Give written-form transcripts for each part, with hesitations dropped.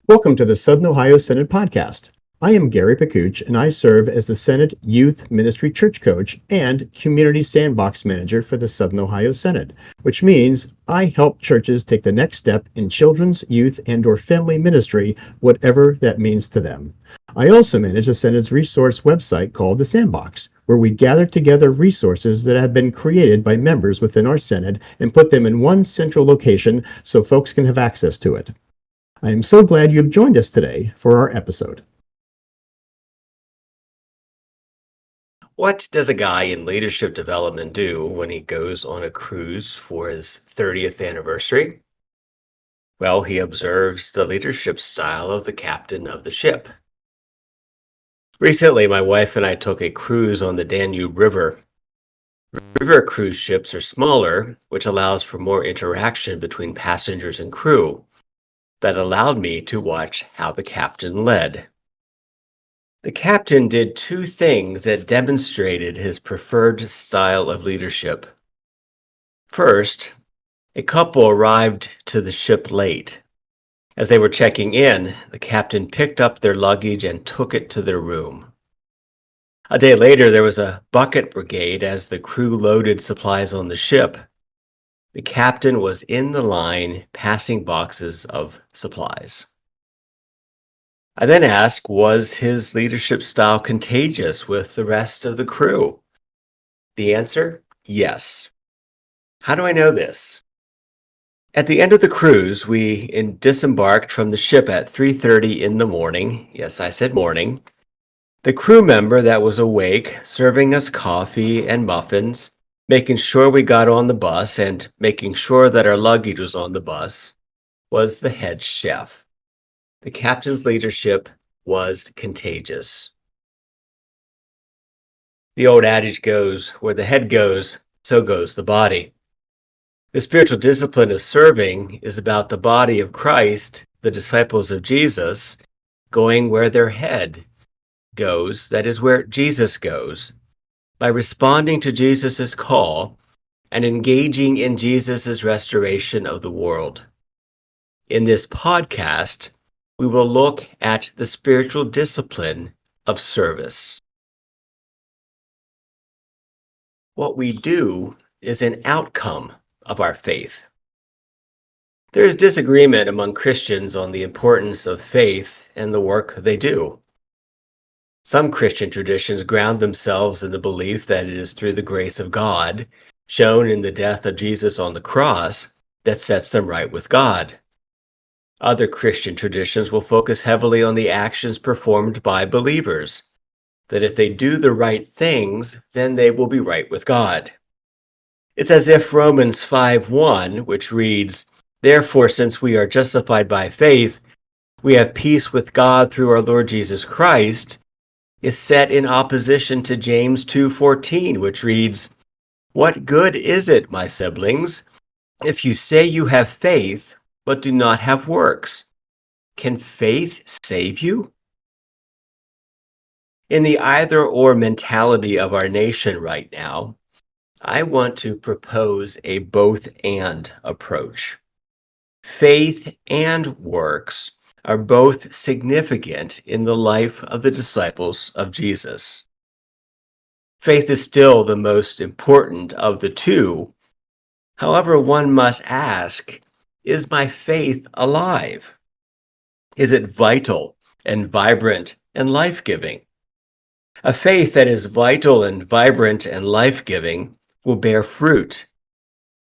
Welcome to the Southern Ohio Synod podcast. I am Gary Pakuch, and I serve as the Synod Youth Ministry Church Coach and Community Sandbox Manager for the Southern Ohio Synod, which means I help churches take the next step in children's, youth, and/or family ministry, whatever that means to them. I also manage the Synod's resource website called The Sandbox, where we gather together resources that have been created by members within our Synod and put them in one central location so folks can have access to it. I am so glad you have joined us today for our episode. What does a guy in leadership development do when he goes on a cruise for his 30th anniversary? Well, he observes the leadership style of the captain of the ship. Recently, my wife and I took a cruise on the Danube River. River cruise ships are smaller, which allows for more interaction between passengers and crew. That allowed me to watch how the captain led. The captain did two things that demonstrated his preferred style of leadership. First, a couple arrived to the ship late. As they were checking in, the captain picked up their luggage and took it to their room. A day later, there was a bucket brigade as the crew loaded supplies on the ship. The captain was in the line passing boxes of supplies. I then asked, was his leadership style contagious with the rest of the crew? The answer, yes. How do I know this? At the end of the cruise, we disembarked from the ship at 3:30 in the morning. Yes, I said morning. The crew member that was awake, serving us coffee and muffins, making sure we got on the bus and making sure that our luggage was on the bus, was the head chef. The captain's leadership was contagious. The old adage goes, where the head goes, so goes the body. The spiritual discipline of serving is about the body of Christ, the disciples of Jesus, going where their head goes, that is where Jesus goes, by responding to Jesus' call and engaging in Jesus' restoration of the world. In this podcast, we will look at the spiritual discipline of service. What we do is an outcome of our faith. There is disagreement among Christians on the importance of faith and the work they do. Some Christian traditions ground themselves in the belief that it is through the grace of God, shown in the death of Jesus on the cross, that sets them right with God. Other Christian traditions will focus heavily on the actions performed by believers, that if they do the right things, then they will be right with God. It's as if Romans 5:1, which reads, "Therefore, since we are justified by faith, we have peace with God through our Lord Jesus Christ," is set in opposition to James 2:14, which reads, "What good is it, my siblings, if you say you have faith, but do not have works? Can faith save you?" In the either-or mentality of our nation right now, I want to propose a both-and approach. Faith and works are both significant in the life of the disciples of Jesus. Faith is still the most important of the two. However, one must ask, is my faith alive? Is it vital and vibrant and life-giving? A faith that is vital and vibrant and life-giving will bear fruit.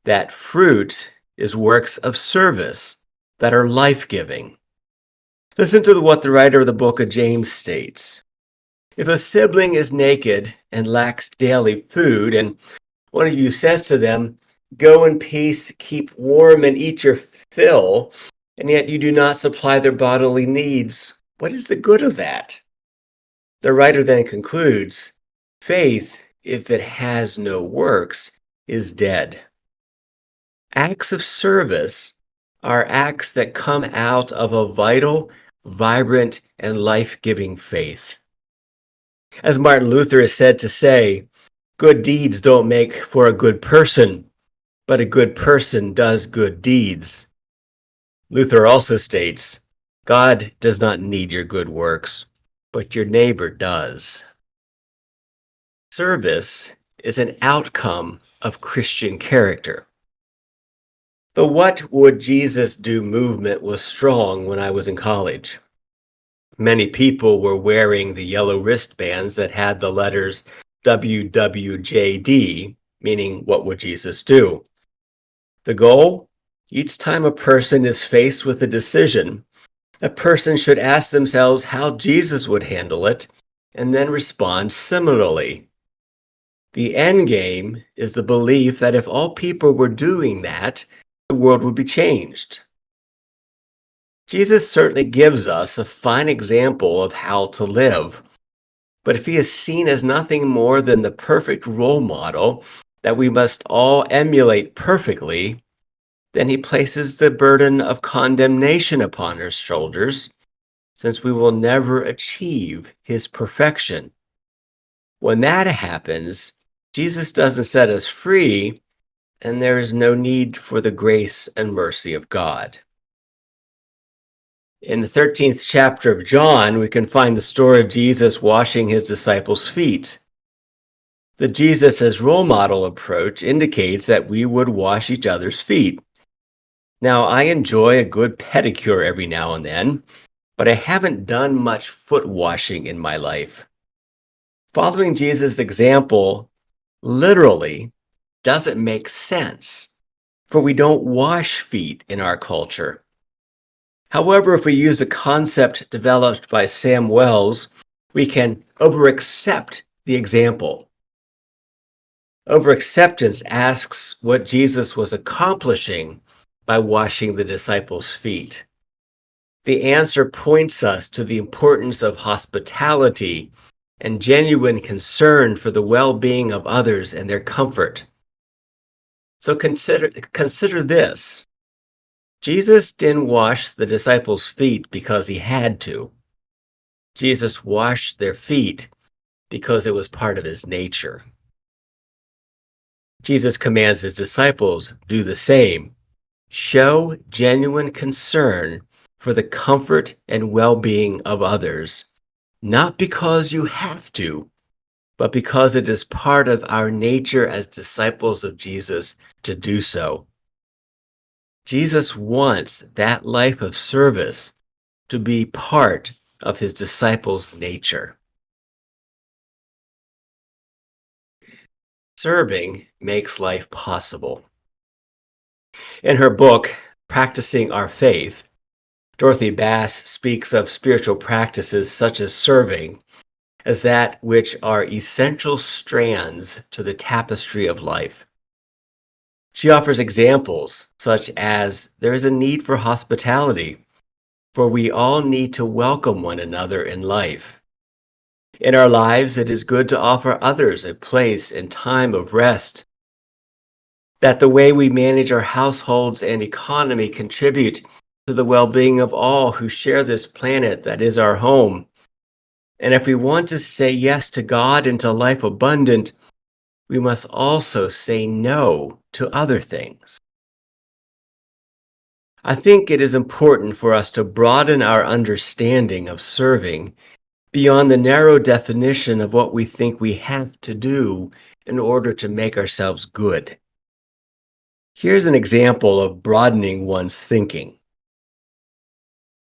That fruit is works of service that are life-giving. Listen to what the writer of the book of James states. If a sibling is naked and lacks daily food, and one of you says to them, "Go in peace, keep warm, and eat your fill," and yet you do not supply their bodily needs, what is the good of that? The writer then concludes, faith, if it has no works, is dead. Acts of service are acts that come out of a vital, vibrant, and life-giving faith. As Martin Luther is said to say, good deeds don't make for a good person, but a good person does good deeds. Luther also states, God does not need your good works, but your neighbor does. Service is an outcome of Christian character. The What Would Jesus Do movement was strong when I was in college. Many people were wearing the yellow wristbands that had the letters WWJD, meaning what would Jesus do? The goal? Each time a person is faced with a decision, a person should ask themselves how Jesus would handle it and then respond similarly. The end game is the belief that if all people were doing that, the world would be changed. Jesus certainly gives us a fine example of how to live. But if he is seen as nothing more than the perfect role model that we must all emulate perfectly, then he places the burden of condemnation upon our shoulders, since we will never achieve his perfection. When that happens, Jesus doesn't set us free, and there is no need for the grace and mercy of God. In the 13th chapter of John, we can find the story of Jesus washing his disciples' feet. The Jesus as role model approach indicates that we would wash each other's feet. Now, I enjoy a good pedicure every now and then, but I haven't done much foot washing in my life. Following Jesus' example literally doesn't make sense, for we don't wash feet in our culture. However, if we use a concept developed by Sam Wells, we can over-accept the example. Over-acceptance asks what Jesus was accomplishing by washing the disciples' feet. The answer points us to the importance of hospitality and genuine concern for the well-being of others and their comfort. So consider this. Jesus didn't wash the disciples' feet because he had to. Jesus washed their feet because it was part of his nature. Jesus commands his disciples, do the same. Show genuine concern for the comfort and well-being of others, not because you have to, but because it is part of our nature as disciples of Jesus to do so. Jesus wants that life of service to be part of his disciples' nature. Serving makes life possible. In her book, Practicing Our Faith, Dorothy Bass speaks of spiritual practices such as serving as that which are essential strands to the tapestry of life. She offers examples such as there is a need for hospitality, for we all need to welcome one another in life. In our lives, it is good to offer others a place and time of rest. That the way we manage our households and economy contribute to the well-being of all who share this planet that is our home. And if we want to say yes to God and to life abundant, we must also say no to other things. I think it is important for us to broaden our understanding of serving beyond the narrow definition of what we think we have to do in order to make ourselves good. Here's an example of broadening one's thinking.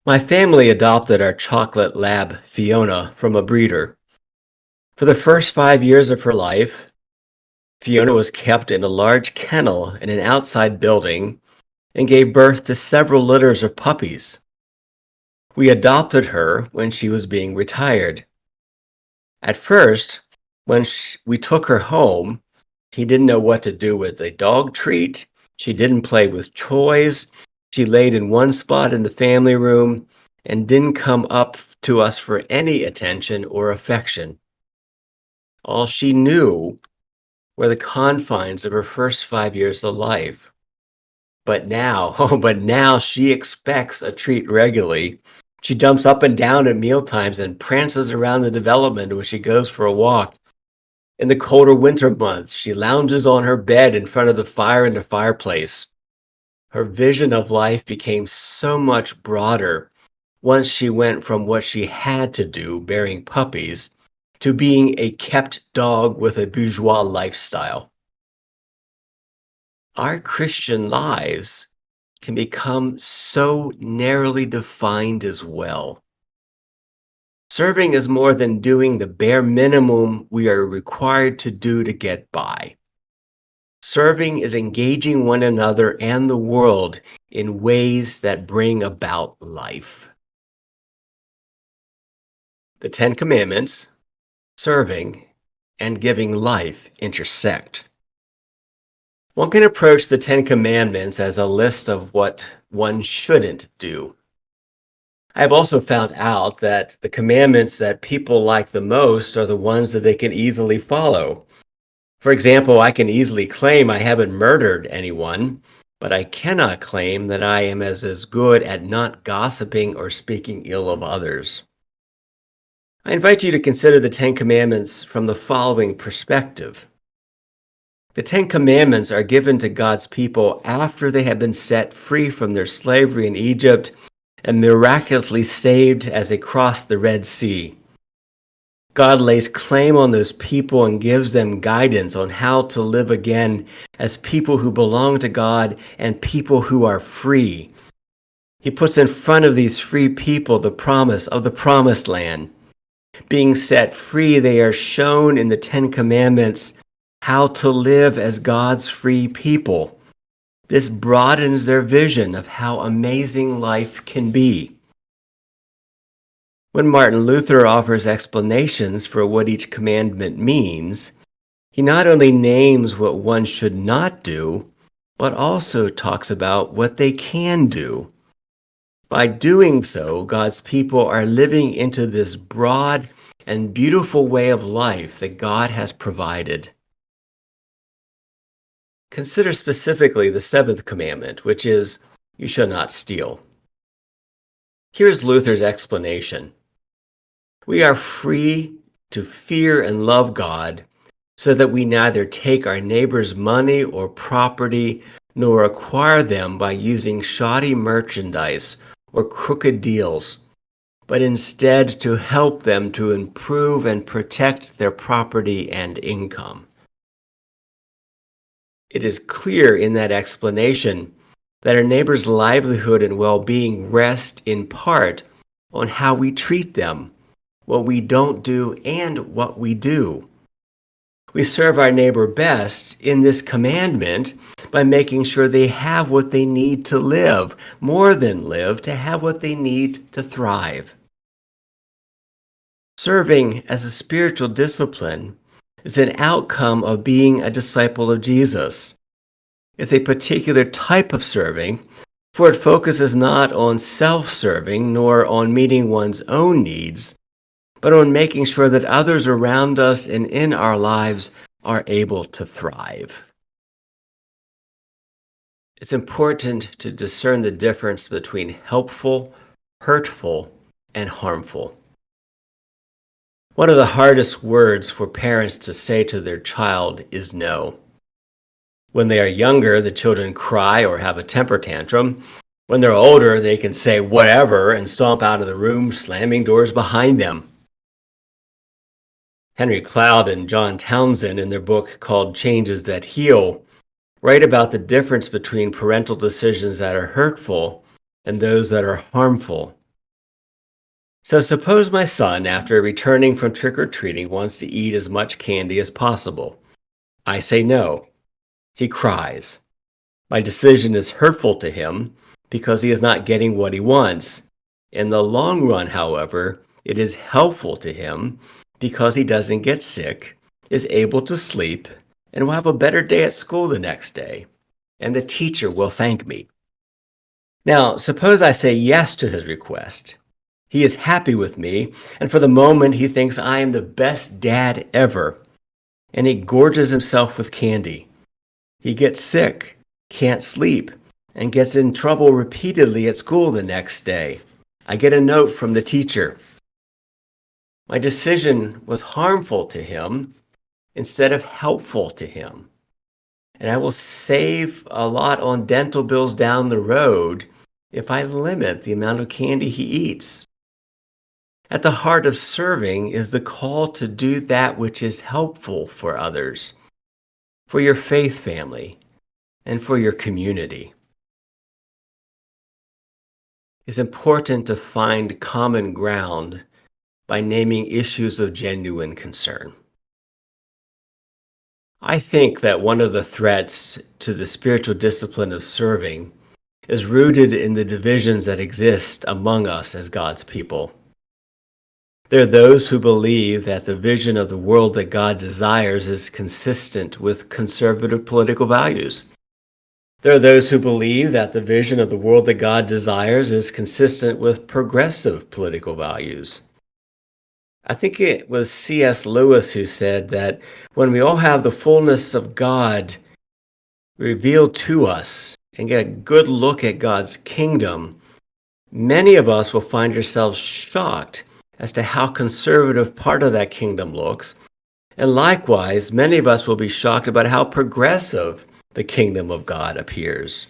My family adopted our chocolate lab, Fiona, from a breeder. For the first 5 years of her life, Fiona was kept in a large kennel in an outside building and gave birth to several litters of puppies. We adopted her when she was being retired. At first, when we took her home, she didn't know what to do with a dog treat. She didn't play with toys. She laid in one spot in the family room and didn't come up to us for any attention or affection. All she knew were the confines of her first 5 years of life. But now she expects a treat regularly. She jumps up and down at mealtimes and prances around the development when she goes for a walk. In the colder winter months, she lounges on her bed in front of the fire in the fireplace. Her vision of life became so much broader once she went from what she had to do, bearing puppies, to being a kept dog with a bourgeois lifestyle. Our Christian lives can become so narrowly defined as well. Serving is more than doing the bare minimum we are required to do to get by. Serving is engaging one another and the world in ways that bring about life. The Ten Commandments, serving, and giving life intersect. One can approach the Ten Commandments as a list of what one shouldn't do. I have also found out that the commandments that people like the most are the ones that they can easily follow. For example, I can easily claim I haven't murdered anyone, but I cannot claim that I am as good at not gossiping or speaking ill of others. I invite you to consider the Ten Commandments from the following perspective. The Ten Commandments are given to God's people after they have been set free from their slavery in Egypt and miraculously saved as they crossed the Red Sea. God lays claim on those people and gives them guidance on how to live again as people who belong to God and people who are free. He puts in front of these free people the promise of the promised land. Being set free, they are shown in the Ten Commandments how to live as God's free people. This broadens their vision of how amazing life can be. When Martin Luther offers explanations for what each commandment means, he not only names what one should not do, but also talks about what they can do. By doing so, God's people are living into this broad and beautiful way of life that God has provided. Consider specifically the seventh commandment, which is, "You shall not steal." Here's Luther's explanation. We are free to fear and love God so that we neither take our neighbor's money or property nor acquire them by using shoddy merchandise or crooked deals, but instead to help them to improve and protect their property and income. It is clear in that explanation that our neighbor's livelihood and well-being rest in part on how we treat them, what we don't do, and what we do. We serve our neighbor best in this commandment by making sure they have what they need to live, more than live, to have what they need to thrive. Serving as a spiritual discipline is an outcome of being a disciple of Jesus. It's a particular type of serving, for it focuses not on self-serving nor on meeting one's own needs, but on making sure that others around us and in our lives are able to thrive. It's important to discern the difference between helpful, hurtful, and harmful. One of the hardest words for parents to say to their child is no. When they are younger, the children cry or have a temper tantrum. When they're older, they can say whatever and stomp out of the room, slamming doors behind them. Henry Cloud and John Townsend, in their book called Changes That Heal, write about the difference between parental decisions that are hurtful and those that are harmful. So suppose my son, after returning from trick-or-treating, wants to eat as much candy as possible. I say no. He cries. My decision is hurtful to him because he is not getting what he wants. In the long run, however, it is helpful to him because he doesn't get sick, is able to sleep, and will have a better day at school the next day. And the teacher will thank me. Now, suppose I say yes to his request. He is happy with me, and for the moment he thinks I am the best dad ever, and he gorges himself with candy. He gets sick, can't sleep, and gets in trouble repeatedly at school the next day. I get a note from the teacher. My decision was harmful to him instead of helpful to him. And I will save a lot on dental bills down the road if I limit the amount of candy he eats? At the heart of serving is the call to do that which is helpful for others, for your faith family, and for your community. It's important to find common ground by naming issues of genuine concern. I think that one of the threats to the spiritual discipline of serving is rooted in the divisions that exist among us as God's people. There are those who believe that the vision of the world that God desires is consistent with conservative political values. There are those who believe that the vision of the world that God desires is consistent with progressive political values. I think it was C.S. Lewis who said that when we all have the fullness of God revealed to us and get a good look at God's kingdom, many of us will find ourselves shocked as to how conservative part of that kingdom looks. And likewise, many of us will be shocked about how progressive the kingdom of God appears.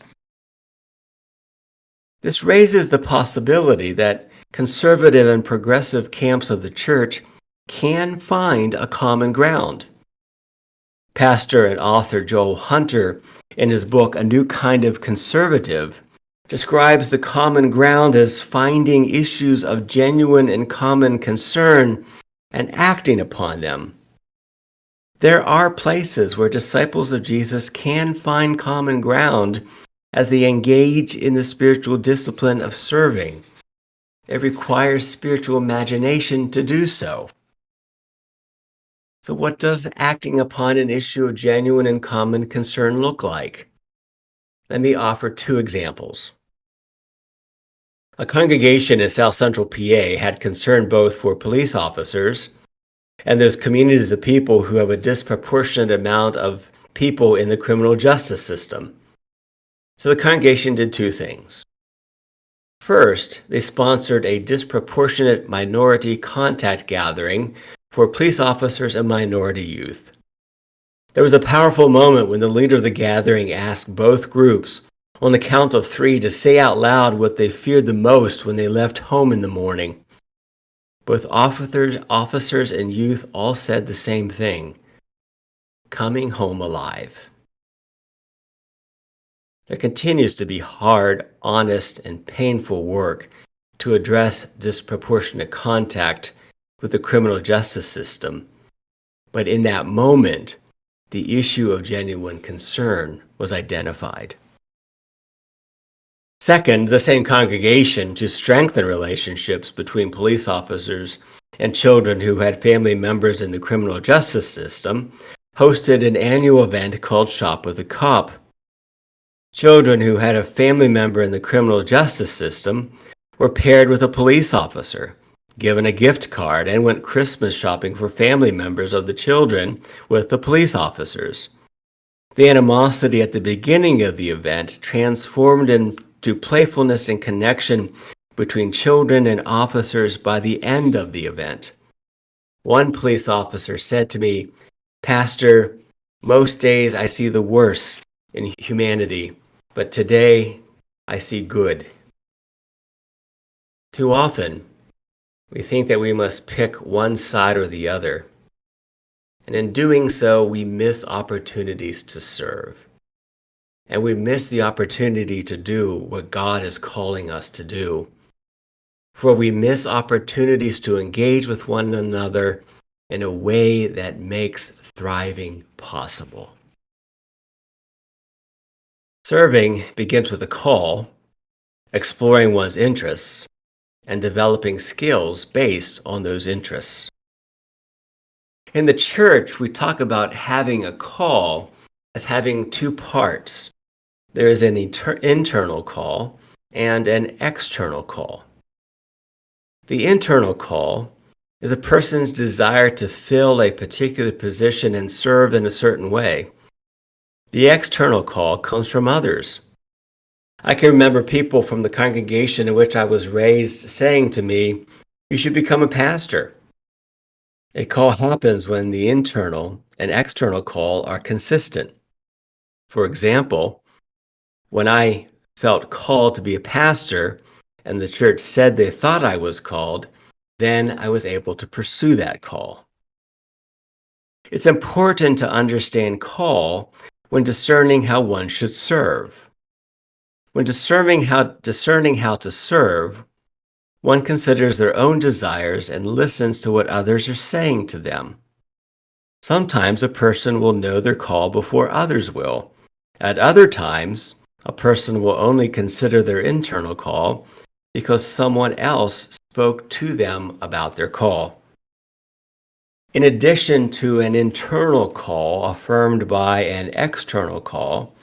This raises the possibility that conservative and progressive camps of the church can find a common ground. Pastor and author Joel Hunter, in his book A New Kind of Conservative, describes the common ground as finding issues of genuine and common concern and acting upon them. There are places where disciples of Jesus can find common ground as they engage in the spiritual discipline of serving. It requires spiritual imagination to do so. So what does acting upon an issue of genuine and common concern look like? Let me offer two examples. A congregation in South Central PA had concern both for police officers and those communities of people who have a disproportionate amount of people in the criminal justice system. So the congregation did two things. First, they sponsored a disproportionate minority contact gathering for police officers and minority youth. There was a powerful moment when the leader of the gathering asked both groups on the count of 3 to say out loud what they feared the most when they left home in the morning. Both officers and youth all said the same thing: coming home alive. There continues to be hard, honest, and painful work to address disproportionate contact with the criminal justice system. But in that moment, the issue of genuine concern was identified. Second, the same congregation, to strengthen relationships between police officers and children who had family members in the criminal justice system, hosted an annual event called Shop with a Cop. Children who had a family member in the criminal justice system were paired with a police officer, given a gift card, and went Christmas shopping for family members of the children with the police officers. The animosity at the beginning of the event transformed into playfulness and connection between children and officers by the end of the event. One police officer said to me, "Pastor, most days I see the worst in humanity, but today I see good." Too often, we think that we must pick one side or the other. And in doing so, we miss opportunities to serve. And we miss the opportunity to do what God is calling us to do. For we miss opportunities to engage with one another in a way that makes thriving possible. Serving begins with a call, exploring one's interests, and developing skills based on those interests. In the church, we talk about having a call as having two parts. There is an internal call and an external call. The internal call is a person's desire to fill a particular position and serve in a certain way. The external call comes from others. I can remember people from the congregation in which I was raised saying to me, "You should become a pastor." A call happens when the internal and external call are consistent. For example, when I felt called to be a pastor and the church said they thought I was called, then I was able to pursue that call. It's important to understand call when discerning how one should serve. When discerning how to serve, one considers their own desires and listens to what others are saying to them. Sometimes a person will know their call before others will. At other times, a person will only consider their internal call because someone else spoke to them about their call. In addition to an internal call affirmed by an external call,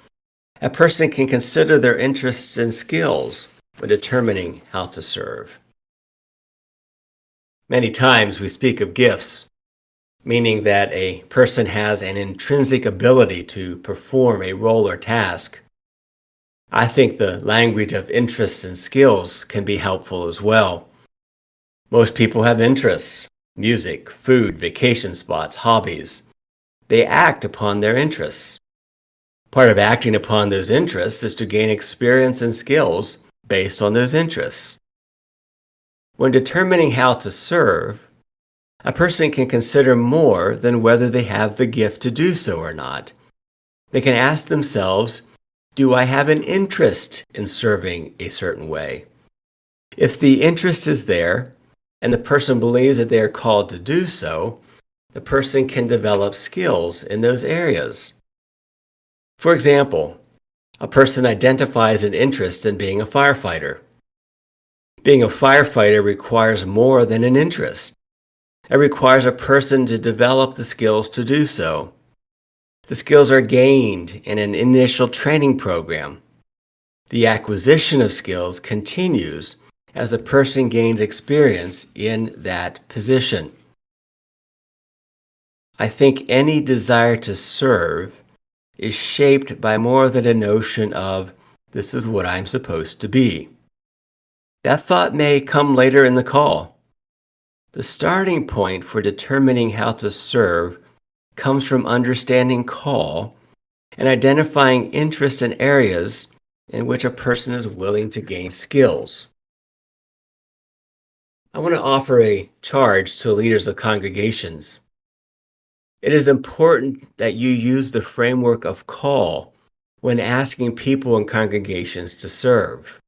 a person can consider their interests and skills when determining how to serve. Many times we speak of gifts, meaning that a person has an intrinsic ability to perform a role or task. I think the language of interests and skills can be helpful as well. Most people have interests: music, food, vacation spots, hobbies. They act upon their interests. Part of acting upon those interests is to gain experience and skills based on those interests. When determining how to serve, a person can consider more than whether they have the gift to do so or not. They can ask themselves, do I have an interest in serving a certain way? If the interest is there, and the person believes that they are called to do so, the person can develop skills in those areas. For example, a person identifies an interest in being a firefighter. Being a firefighter requires more than an interest. It requires a person to develop the skills to do so. The skills are gained in an initial training program. The acquisition of skills continues as a person gains experience in that position. I think any desire to serve is shaped by more than a notion of, this is what I'm supposed to be. That thought may come later in the call. The starting point for determining how to serve comes from understanding call and identifying interests in areas in which a person is willing to gain skills. I want to offer a charge to leaders of congregations. It is important that you use the framework of call when asking people in congregations to serve.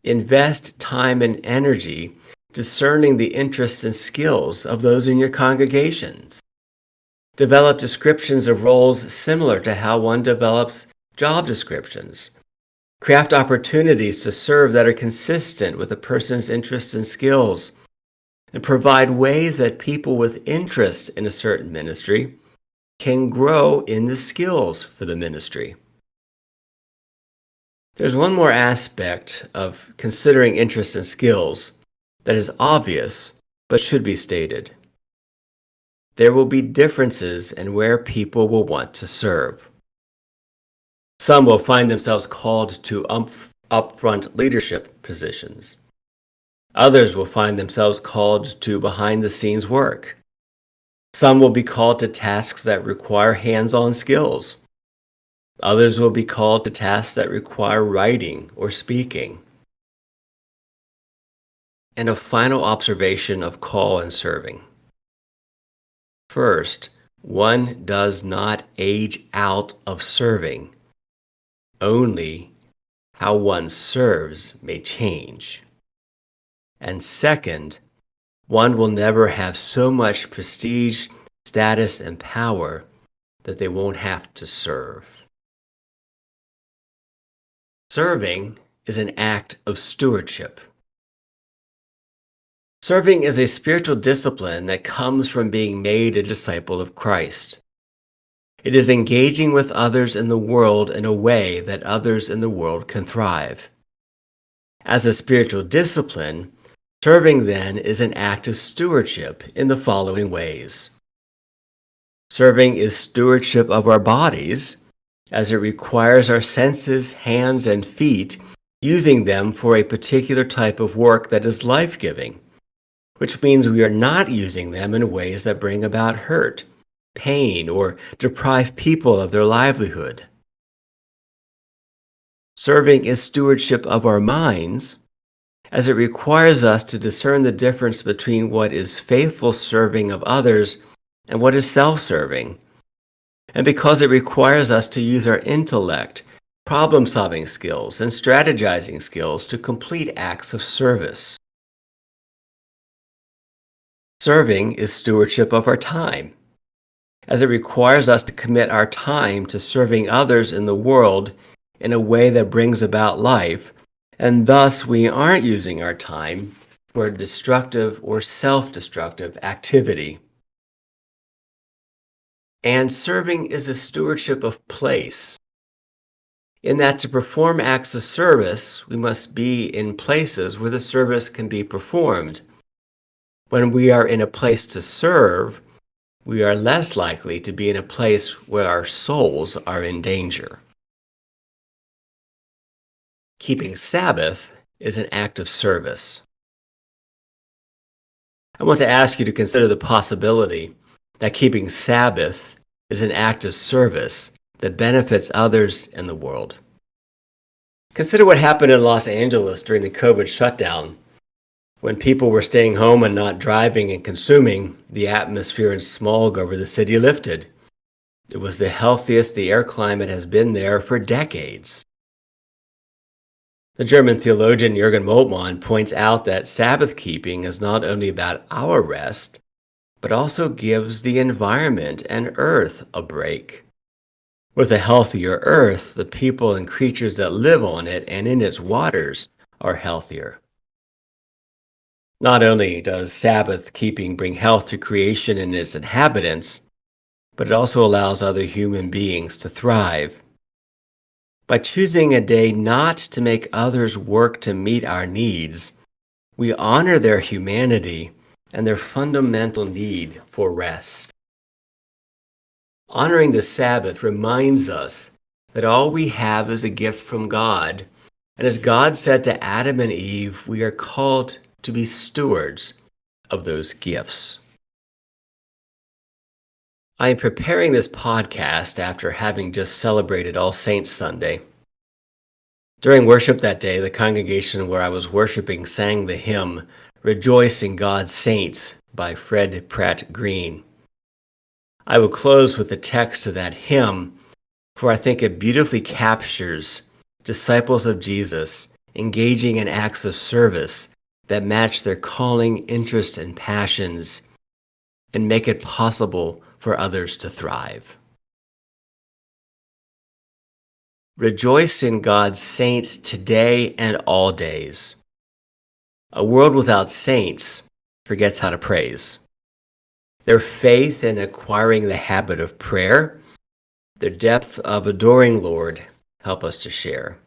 Invest time and energy discerning the interests and skills of those in your congregations. Develop descriptions of roles similar to how one develops job descriptions. Craft opportunities to serve that are consistent with a person's interests and skills, and provide ways that people with interest in a certain ministry can grow in the skills for the ministry. There's one more aspect of considering interests and skills that is obvious but should be stated. There will be differences in where people will want to serve. Some will find themselves called to upfront leadership positions. Others will find themselves called to behind-the-scenes work. Some will be called to tasks that require hands-on skills. Others will be called to tasks that require writing or speaking. And a final observation of call and serving. First, one does not age out of serving. Only how one serves may change. And second, one will never have so much prestige, status, and power that they won't have to serve. Serving is an act of stewardship. Serving is a spiritual discipline that comes from being made a disciple of Christ. It is engaging with others in the world in a way that others in the world can thrive. As a spiritual discipline, serving then is an act of stewardship in the following ways. Serving is stewardship of our bodies, as it requires our senses, hands, and feet, using them for a particular type of work that is life-giving, which means we are not using them in ways that bring about hurt, pain, or deprive people of their livelihood. Serving is stewardship of our minds, as it requires us to discern the difference between what is faithful serving of others and what is self-serving. And because it requires us to use our intellect, problem-solving skills, and strategizing skills to complete acts of service. Serving is stewardship of our time, as it requires us to commit our time to serving others in the world in a way that brings about life, and thus we aren't using our time for a destructive or self-destructive activity. And serving is a stewardship of place, in that to perform acts of service, we must be in places where the service can be performed. When we are in a place to serve, we are less likely to be in a place where our souls are in danger. Keeping Sabbath is an act of service. I want to ask you to consider the possibility that keeping Sabbath is an act of service that benefits others in the world. Consider what happened in Los Angeles during the COVID shutdown. When people were staying home and not driving and consuming, the atmosphere and smog over the city lifted. It was the healthiest the air climate has been there for decades. The German theologian Jürgen Moltmann points out that Sabbath keeping is not only about our rest, but also gives the environment and earth a break. With a healthier earth, the people and creatures that live on it and in its waters are healthier. Not only does Sabbath keeping bring health to creation and its inhabitants, but it also allows other human beings to thrive. By choosing a day not to make others work to meet our needs, we honor their humanity and their fundamental need for rest. Honoring the Sabbath reminds us that all we have is a gift from God, and as God said to Adam and Eve, we are called to be stewards of those gifts. I am preparing this podcast after having just celebrated All Saints Sunday. During worship that day, the congregation where I was worshiping sang the hymn, "Rejoice in God's Saints" by Fred Pratt Green. I will close with the text of that hymn, for I think it beautifully captures disciples of Jesus engaging in acts of service that match their calling, interest, and passions, and make it possible for others to thrive. Rejoice in God's saints today and all days. A world without saints forgets how to praise. Their faith in acquiring the habit of prayer, their depth of adoring Lord, help us to share.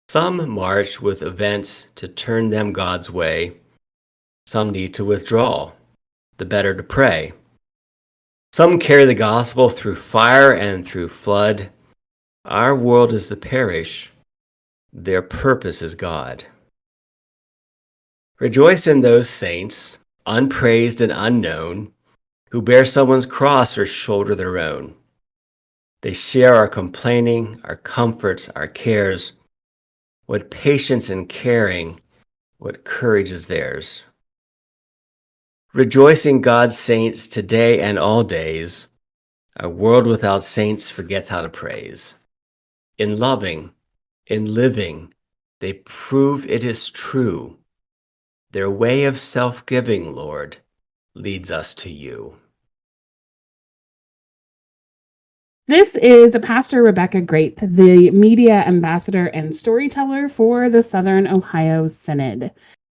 Some march with events to turn them God's way. Some need to withdraw, the better to pray. Some carry the gospel through fire and through flood. Our world is the parish. Their purpose is God. Rejoice in those saints, unpraised and unknown, who bear someone's cross or shoulder their own. They share our complaining, our comforts, our cares. What patience and caring, what courage is theirs. Rejoice in God's saints today and all days. A world without saints forgets how to praise. In loving, in living, they prove it is true. Their way of self-giving, Lord, leads us to you. This is Pastor Rebecca Great, the media ambassador and storyteller for the Southern Ohio Synod.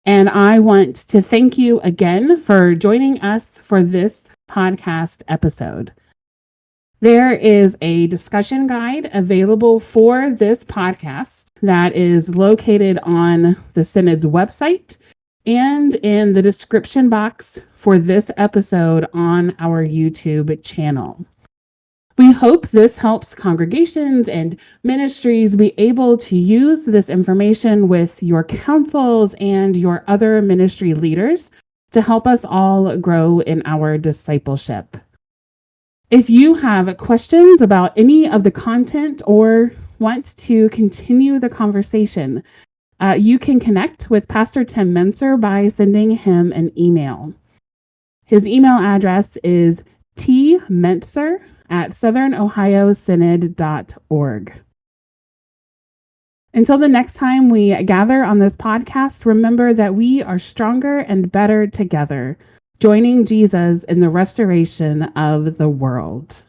And I want to thank you again for joining us for this podcast episode. There is a discussion guide available for this podcast that is located on the Synod's website and in the description box for this episode on our YouTube channel. We hope this helps congregations and ministries be able to use this information with your councils and your other ministry leaders to help us all grow in our discipleship. If you have questions about any of the content or want to continue the conversation, you can connect with Pastor Tim Mentzer by sending him an email. His email address is tmentzer@southernohiosynod.org. Until the next time we gather on this podcast, remember that we are stronger and better together, joining Jesus in the restoration of the world.